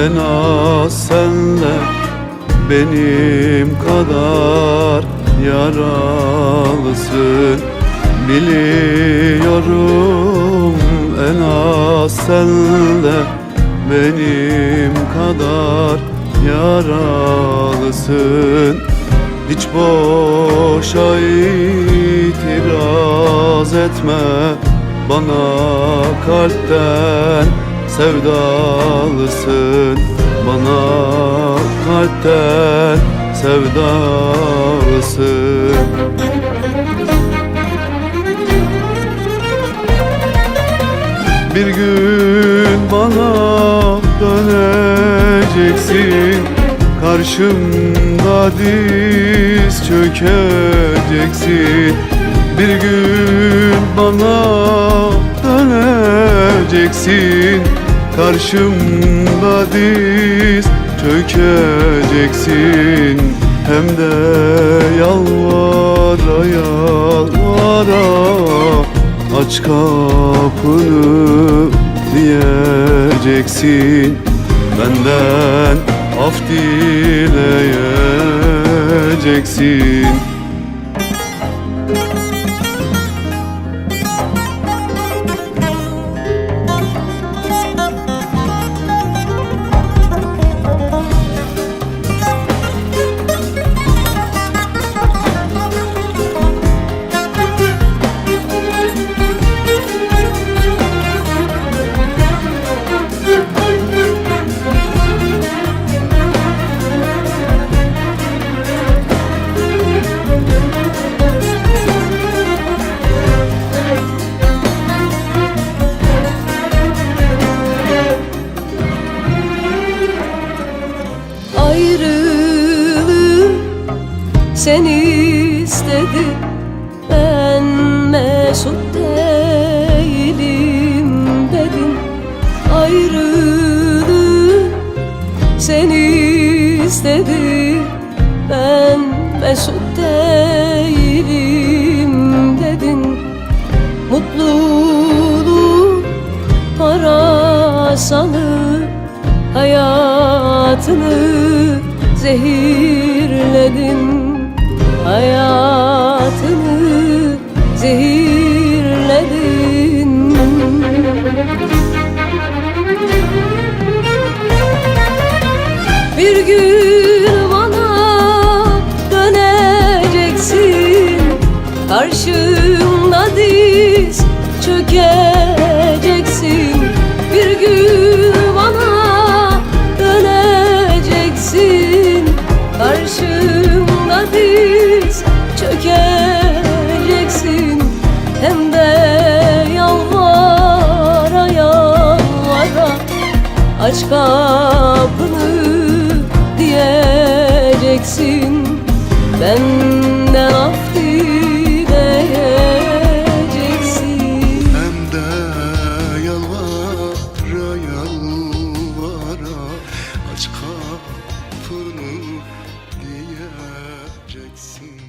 En az sen de benim kadar yaralısın. Biliyorum en az sen de benim kadar yaralısın. Hiç boşa itiraz etme, bana kalpten sevdalısın. Bana kalpten sevdalısın. Bir gün bana döneceksin, karşımda diz çökeceksin. Bir gün bana döneceksin, karşımda diz çökeceksin. Hem de yalvara yalvara, aç kapını diyeceksin. Benden af dileyeceksin. Ayrılığı sen istedin, ben mesut değilim dedin. Ayrılığı sen istedin, ben mesut değilim dedin. Mutluluğu para sanıp hayatını zehirledin. Hayatını zehirledin. Bir gün bana döneceksin, karşımda diz çökeceksin. Bir gün bana döneceksin, karşımda diz çökeceksin. Hem de yalvara yalvara, aç kapını diyeceksin. Benden af dileyeceksin. Hem de yalvara yalvara, aç kapını diyeceksin.